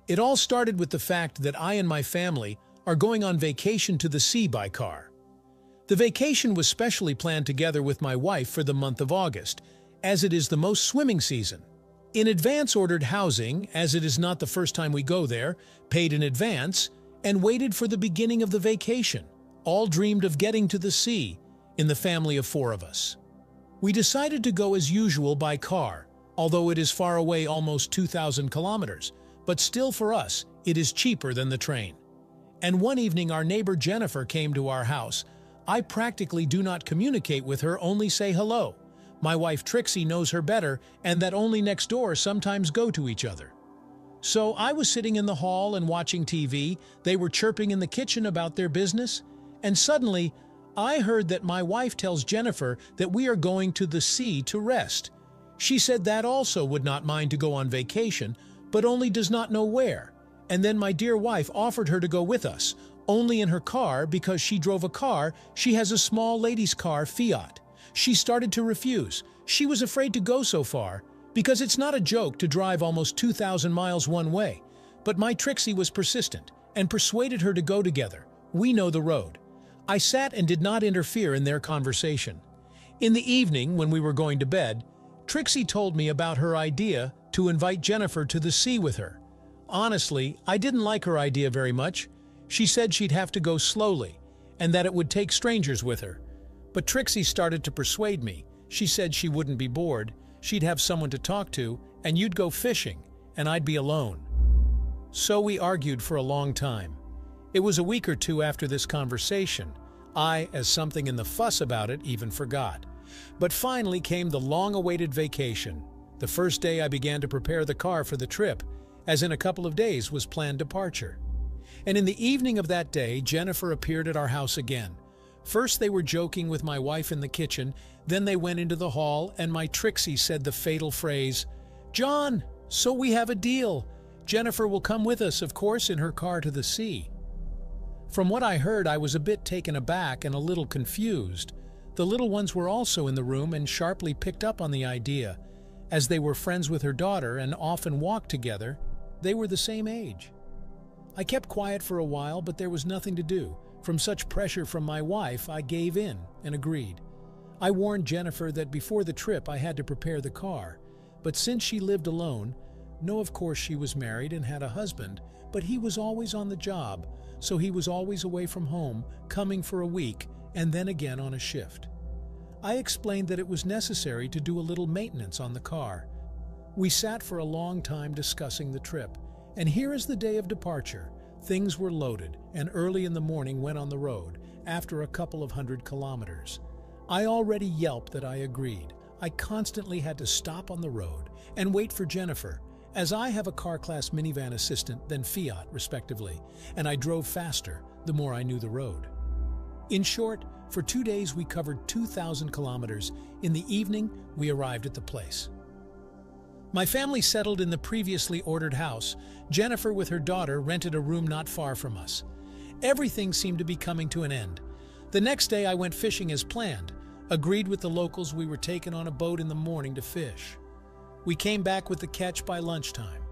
It all started with the fact that I and my family are going on vacation to the sea by car. The vacation was specially planned together with my wife for the month of August, as it is the most swimming season. In advance ordered housing, as it is not the first time we go there, paid in advance, and waited for the beginning of the vacation. All dreamed of getting to the sea, in the family of 4 of us. We decided to go as usual by car, although it is far away, almost 2,000 kilometers, but still for us, it is cheaper than the train. And one evening our neighbor Jennifer came to our house. I practically do not communicate with her, only say hello. My wife Trixie knows her better, and that only next door sometimes go to each other. So I was sitting in the hall and watching TV. They were chirping in the kitchen about their business, and suddenly I heard that my wife tells Jennifer that we are going to the sea to rest. She said that also would not mind to go on vacation, but only does not know where. And then my dear wife offered her to go with us, only in her car because she drove a car. She has a small ladies' car, Fiat. She started to refuse. She was afraid to go so far, because it's not a joke to drive almost 2,000 miles one way. But my Trixie was persistent and persuaded her to go together. We know the road. I sat and did not interfere in their conversation. In the evening, when we were going to bed, Trixie told me about her idea to invite Jennifer to the sea with her. Honestly, I didn't like her idea very much. She said she'd have to go slowly, and that it would take strangers with her. But Trixie started to persuade me. She said she wouldn't be bored, she'd have someone to talk to, and you'd go fishing, and I'd be alone. So we argued for a long time. It was a week or two after this conversation. I, as something in the fuss about it, even forgot. But finally came the long-awaited vacation. The first day I began to prepare the car for the trip, as in a couple of days was planned departure. And in the evening of that day, Jennifer appeared at our house again. First they were joking with my wife in the kitchen, then they went into the hall, and my Trixie said the fatal phrase, "John, so we have a deal. Jennifer will come with us, of course, in her car to the sea." From what I heard, I was a bit taken aback and a little confused. The little ones were also in the room and sharply picked up on the idea. As they were friends with her daughter and often walked together, they were the same age. I kept quiet for a while, but there was nothing to do. From such pressure from my wife, I gave in and agreed. I warned Jennifer that before the trip I had to prepare the car, but since she lived alone, no, of course she was married and had a husband, but he was always on the job, so he was always away from home, coming for a week and then again on a shift. I explained that it was necessary to do a little maintenance on the car. We sat for a long time discussing the trip, and here is the day of departure. Things were loaded, and early in the morning went on the road, after a couple of 100 kilometers. I already yelped that I agreed. I constantly had to stop on the road and wait for Jennifer, as I have a car-class minivan assistant than Fiat, respectively, and I drove faster the more I knew the road. In short, for 2 days we covered 2,000 kilometers. In the evening, we arrived at the place. My family settled in the previously ordered house. Jennifer, with her daughter, rented a room not far from us. Everything seemed to be coming to an end. The next day I went fishing as planned. Agreed with the locals we were taken on a boat in the morning to fish. We came back with the catch by lunchtime.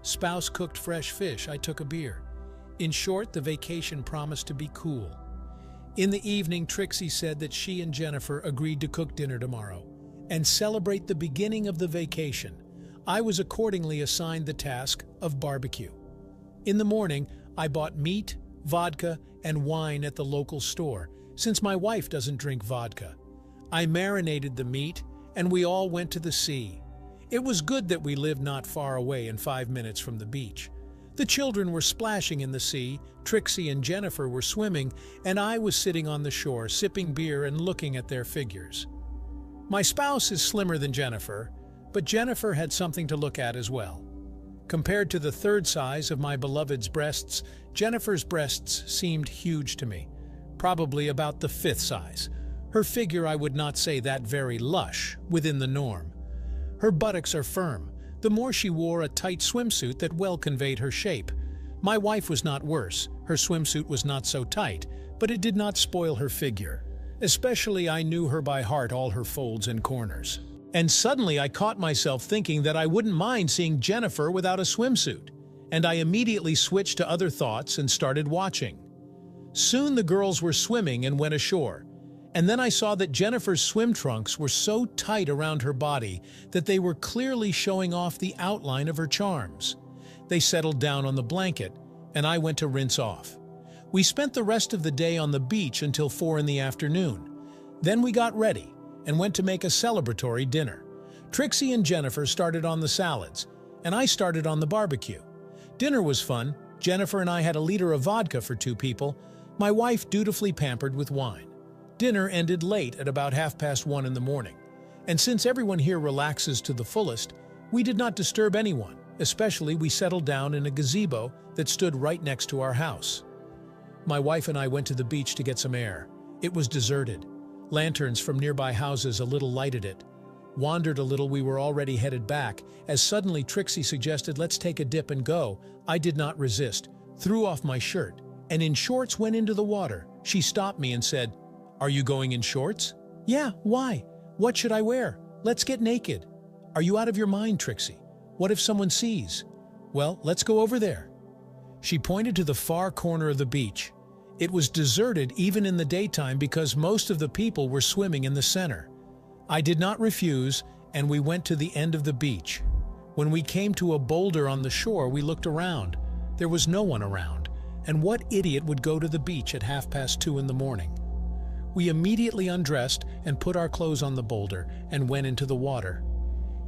Spouse cooked fresh fish, I took a beer. In short, the vacation promised to be cool. In the evening, Trixie said that she and Jennifer agreed to cook dinner tomorrow and celebrate the beginning of the vacation. I was accordingly assigned the task of barbecue. In the morning, I bought meat, vodka, and wine at the local store, since my wife doesn't drink vodka. I marinated the meat, and we all went to the sea. It was good that we lived not far away and 5 minutes from the beach. The children were splashing in the sea, Trixie and Jennifer were swimming, and I was sitting on the shore sipping beer and looking at their figures. My spouse is slimmer than Jennifer, but Jennifer had something to look at as well. Compared to the third size of my beloved's breasts, Jennifer's breasts seemed huge to me, probably about the fifth size. Her figure, I would not say that very lush, within the norm. Her buttocks are firm. The more she wore a tight swimsuit that well conveyed her shape. My wife was not worse. Her swimsuit was not so tight, but it did not spoil her figure. Especially I knew her by heart, all her folds and corners. And suddenly I caught myself thinking that I wouldn't mind seeing Jennifer without a swimsuit. and I immediately switched to other thoughts and started watching. Soon the girls were swimming and went ashore, and then I saw that Jennifer's swim trunks were so tight around her body that they were clearly showing off the outline of her charms. They settled down on the blanket, and I went to rinse off. We spent the rest of the day on the beach until 4 in the afternoon. Then we got ready and went to make a celebratory dinner. Trixie and Jennifer started on the salads, and I started on the barbecue. Dinner was fun. Jennifer and I had a liter of vodka for 2 people, my wife dutifully pampered with wine. Dinner ended late at about 1:30 in the morning, and since everyone here relaxes to the fullest, we did not disturb anyone, especially we settled down in a gazebo that stood right next to our house. My wife and I went to the beach to get some air. It was deserted. Lanterns from nearby houses a little lighted it. Wandered a little, we were already headed back, as suddenly Trixie suggested, "Let's take a dip and go." I did not resist, threw off my shirt, and in shorts went into the water. She stopped me and said, "Are you going in shorts?" "Yeah, why? What should I wear? Let's get naked." "Are you out of your mind, Trixie? What if someone sees?" "Well, let's go over there." She pointed to the far corner of the beach. It was deserted even in the daytime because most of the people were swimming in the center. I did not refuse, and we went to the end of the beach. When we came to a boulder on the shore, we looked around. There was no one around, and what idiot would go to the beach at 2:30 in the morning? We immediately undressed and put our clothes on the boulder and went into the water.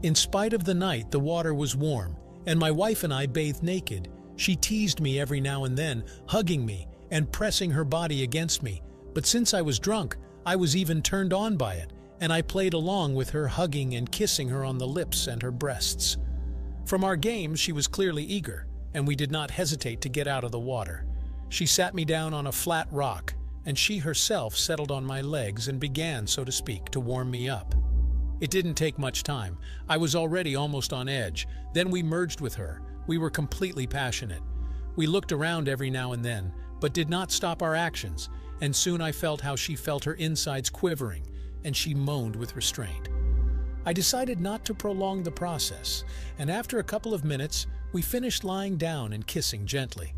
In spite of the night, the water was warm, and my wife and I bathed naked. She teased me every now and then, hugging me and pressing her body against me, but since I was drunk, I was even turned on by it, and I played along with her, hugging and kissing her on the lips and her breasts. From our games, she was clearly eager, and we did not hesitate to get out of the water. She sat me down on a flat rock, and she herself settled on my legs and began, so to speak, to warm me up. It didn't take much time. I was already almost on edge. Then we merged with her. We were completely passionate. We looked around every now and then, but did not stop our actions, and soon I felt how she felt her insides quivering, and she moaned with restraint. I decided not to prolong the process, and after a couple of minutes, we finished lying down and kissing gently.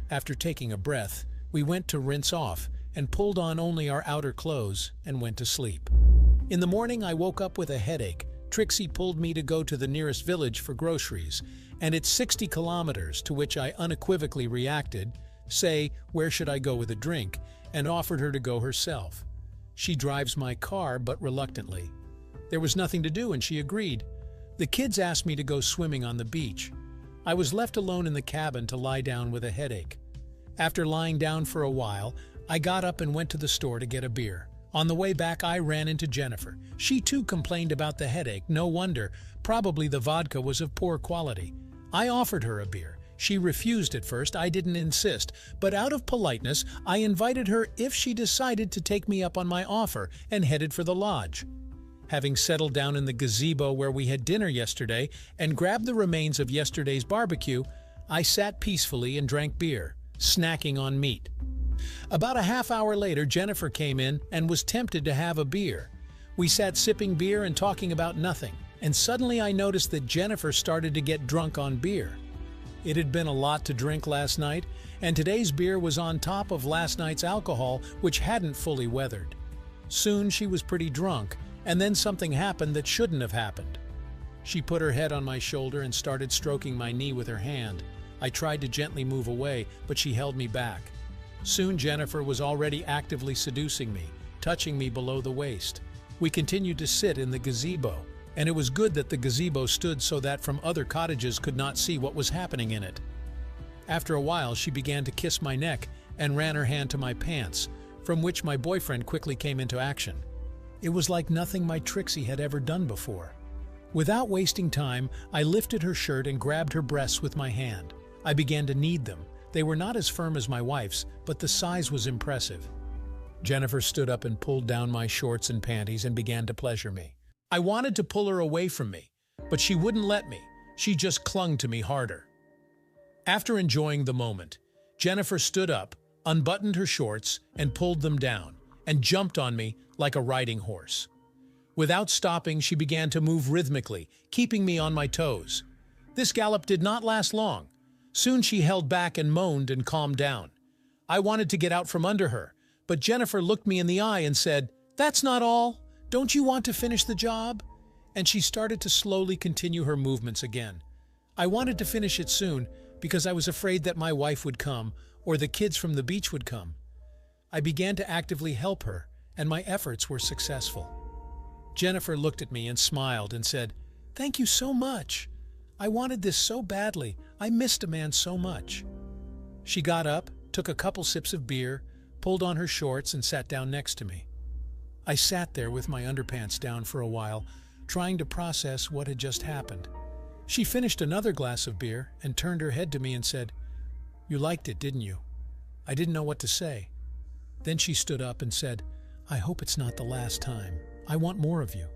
After taking a breath, we went to rinse off and pulled on only our outer clothes and went to sleep. In the morning, I woke up with a headache. Trixie pulled me to go to the nearest village for groceries, and it's 60 kilometers, to which I unequivocally reacted, "Say, where should I go with a drink?" and offered her to go herself. She drives my car, but reluctantly. There was nothing to do, and she agreed. The kids asked me to go swimming on the beach. I was left alone in the cabin to lie down with a headache. After lying down for a while, I got up and went to the store to get a beer. On the way back, I ran into Jennifer. She too complained about the headache. No wonder. Probably the vodka was of poor quality. I offered her a beer. She refused at first. I didn't insist, but out of politeness, I invited her if she decided to take me up on my offer, and headed for the lodge. Having settled down in the gazebo where we had dinner yesterday and grabbed the remains of yesterday's barbecue, I sat peacefully and drank beer, snacking on meat. About a half hour later, Jennifer came in and was tempted to have a beer. We sat sipping beer and talking about nothing, and suddenly I noticed that Jennifer started to get drunk on beer. It had been a lot to drink last night, and today's beer was on top of last night's alcohol, which hadn't fully weathered. Soon she was pretty drunk, and then something happened that shouldn't have happened. She put her head on my shoulder and started stroking my knee with her hand. I tried to gently move away, but she held me back. Soon Jennifer was already actively seducing me, touching me below the waist. We continued to sit in the gazebo, and it was good that the gazebo stood so that from other cottages could not see what was happening in it. After a while, she began to kiss my neck and ran her hand to my pants, from which my boyfriend quickly came into action. It was like nothing my Trixie had ever done before. Without wasting time, I lifted her shirt and grabbed her breasts with my hand. I began to knead them. They were not as firm as my wife's, but the size was impressive. Jennifer stood up and pulled down my shorts and panties and began to pleasure me. I wanted to pull her away from me, but she wouldn't let me. She just clung to me harder. After enjoying the moment, Jennifer stood up, unbuttoned her shorts, and pulled them down, and jumped on me like a riding horse. Without stopping, she began to move rhythmically, keeping me on my toes. This gallop did not last long. Soon she held back and moaned and calmed down. I wanted to get out from under her, but Jennifer looked me in the eye and said, "That's not all. Don't you want to finish the job?" And she started to slowly continue her movements again. I wanted to finish it soon because I was afraid that my wife would come or the kids from the beach would come. I began to actively help her, and my efforts were successful. Jennifer looked at me and smiled and said, "Thank you so much. I wanted this so badly. I missed a man so much." She got up, took a couple sips of beer, pulled on her shorts and sat down next to me. I sat there with my underpants down for a while, trying to process what had just happened. She finished another glass of beer and turned her head to me and said, "You liked it, didn't you?" I didn't know what to say. Then she stood up and said, "I hope it's not the last time. I want more of you."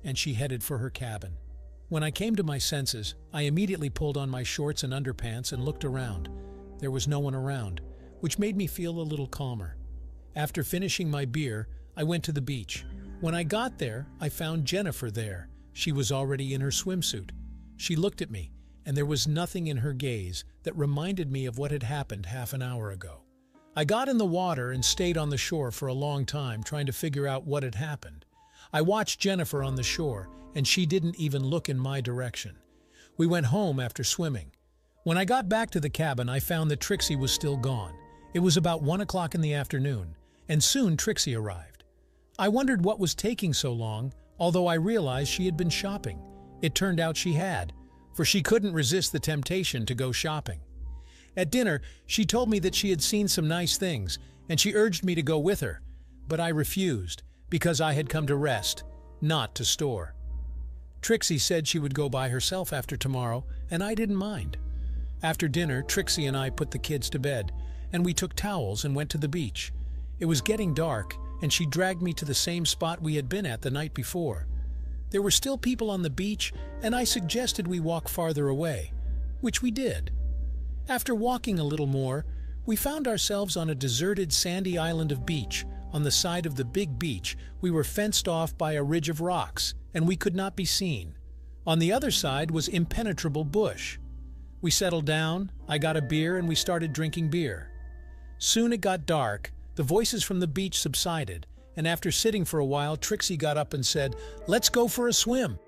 And she headed for her cabin. When I came to my senses, I immediately pulled on my shorts and underpants and looked around. There was no one around, which made me feel a little calmer. After finishing my beer, I went to the beach. When I got there, I found Jennifer there. She was already in her swimsuit. She looked at me, and there was nothing in her gaze that reminded me of what had happened half an hour ago. I got in the water and stayed on the shore for a long time trying to figure out what had happened. I watched Jennifer on the shore, and she didn't even look in my direction. We went home after swimming. When I got back to the cabin, I found that Trixie was still gone. It was about 1 o'clock in the afternoon, and soon Trixie arrived. I wondered what was taking so long, although I realized she had been shopping. It turned out she had, for she couldn't resist the temptation to go shopping. At dinner, she told me that she had seen some nice things, and she urged me to go with her, but I refused because I had come to rest, not to store. Trixie said she would go by herself after tomorrow, and I didn't mind. After dinner, Trixie and I put the kids to bed, and we took towels and went to the beach. It was getting dark, and she dragged me to the same spot we had been at the night before. There were still people on the beach, and I suggested we walk farther away, which we did. After walking a little more, we found ourselves on a deserted sandy island of beach. On the side of the big beach, we were fenced off by a ridge of rocks, and we could not be seen. On the other side was impenetrable bush. We settled down, I got a beer, and we started drinking beer. Soon it got dark, the voices from the beach subsided, and after sitting for a while, Trixie got up and said, "Let's go for a swim."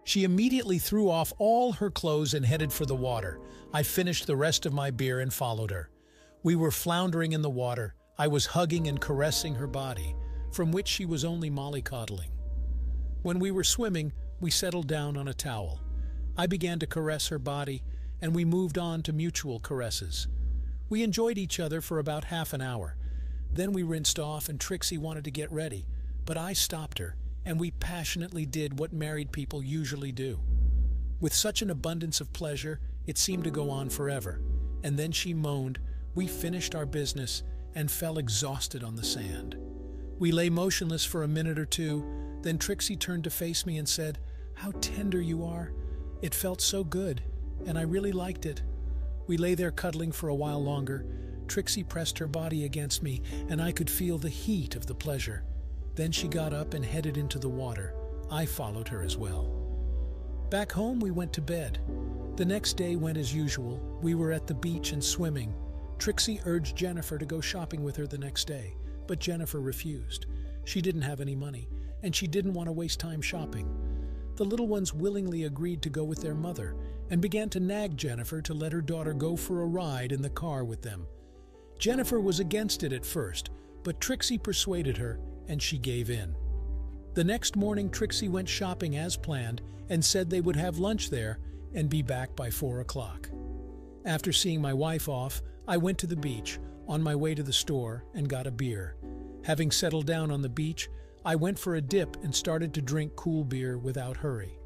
She immediately threw off all her clothes and headed for the water. I finished the rest of my beer and followed her. We were floundering in the water. I was hugging and caressing her body, from which she was only mollycoddling. When we were swimming, we settled down on a towel. I began to caress her body, and we moved on to mutual caresses. We enjoyed each other for about half an hour. Then we rinsed off and Trixie wanted to get ready, but I stopped her, and we passionately did what married people usually do. With such an abundance of pleasure, it seemed to go on forever. And then she moaned, we finished our business, and fell exhausted on the sand. We lay motionless for a minute or two, then Trixie turned to face me and said, "How tender you are. It felt so good, and I really liked it." We lay there cuddling for a while longer. Trixie pressed her body against me, and I could feel the heat of the pleasure. Then she got up and headed into the water. I followed her as well. Back home, we went to bed. The next day went as usual. We were at the beach and swimming. Trixie urged Jennifer to go shopping with her the next day, but Jennifer refused. She didn't have any money, and she didn't want to waste time shopping. The little ones willingly agreed to go with their mother and began to nag Jennifer to let her daughter go for a ride in the car with them. Jennifer was against it at first, but Trixie persuaded her, and she gave in. The next morning, Trixie went shopping as planned and said they would have lunch there and be back by 4 o'clock. After seeing my wife off, I went to the beach on my way to the store and got a beer. Having settled down on the beach, I went for a dip and started to drink cool beer without hurry.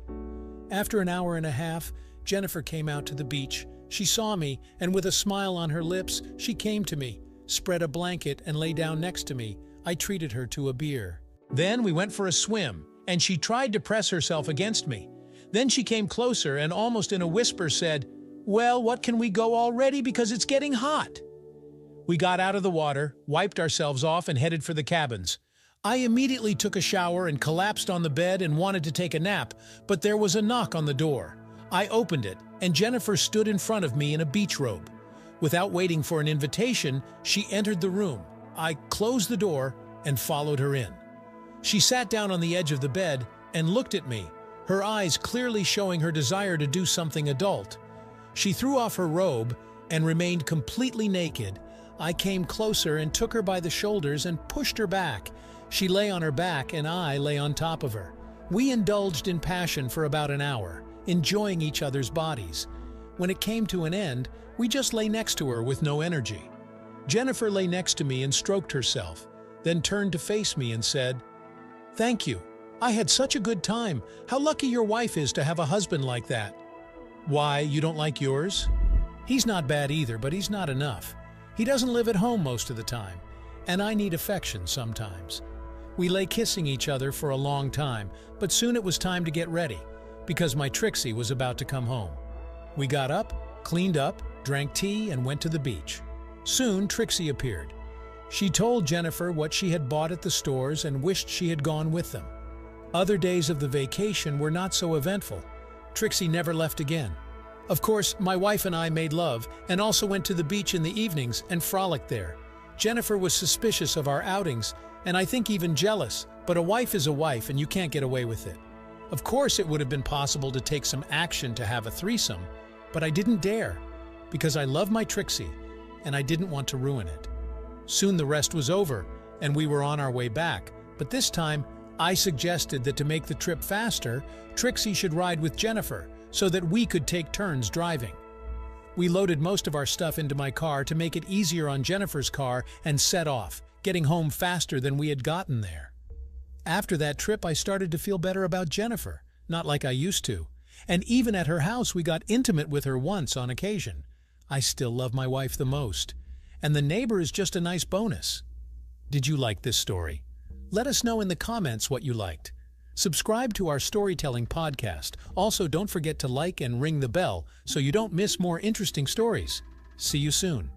After an hour and a half, Jennifer came out to the beach. She saw me, and with a smile on her lips, she came to me, spread a blanket, and lay down next to me. I treated her to a beer. Then we went for a swim, and she tried to press herself against me. Then she came closer and almost in a whisper said, "Well, what can we go already because it's getting hot?" We got out of the water, wiped ourselves off, and headed for the cabins. I immediately took a shower and collapsed on the bed and wanted to take a nap, but there was a knock on the door. I opened it, and Jennifer stood in front of me in a beach robe. Without waiting for an invitation, she entered the room. I closed the door and followed her in. She sat down on the edge of the bed and looked at me, her eyes clearly showing her desire to do something adult. She threw off her robe and remained completely naked. I came closer and took her by the shoulders and pushed her back. She lay on her back and I lay on top of her. We indulged in passion for about an hour, enjoying each other's bodies. When it came to an end, we just lay next to her with no energy. Jennifer lay next to me and stroked herself, then turned to face me and said, "Thank you. I had such a good time. How lucky your wife is to have a husband like that." "Why, you don't like yours?" "He's not bad either, but he's not enough. He doesn't live at home most of the time, and I need affection sometimes." We lay kissing each other for a long time, but soon it was time to get ready, because my Trixie was about to come home. We got up, cleaned up, drank tea, and went to the beach. Soon Trixie appeared. She told Jennifer what she had bought at the stores and wished she had gone with them. Other days of the vacation were not so eventful. Trixie never left again. Of course, my wife and I made love and also went to the beach in the evenings and frolicked there. Jennifer was suspicious of our outings, and I think even jealous, but a wife is a wife and you can't get away with it. Of course, it would have been possible to take some action to have a threesome, but I didn't dare, because I love my Trixie, and I didn't want to ruin it. Soon the rest was over, and we were on our way back, but this time, I suggested that to make the trip faster, Trixie should ride with Jennifer, so that we could take turns driving. We loaded most of our stuff into my car to make it easier on Jennifer's car and set off, getting home faster than we had gotten there. After that trip, I started to feel better about Jennifer, not like I used to. And even at her house, we got intimate with her once on occasion. I still love my wife the most. And the neighbor is just a nice bonus. Did you like this story? Let us know in the comments what you liked. Subscribe to our storytelling podcast. Also, don't forget to like and ring the bell so you don't miss more interesting stories. See you soon.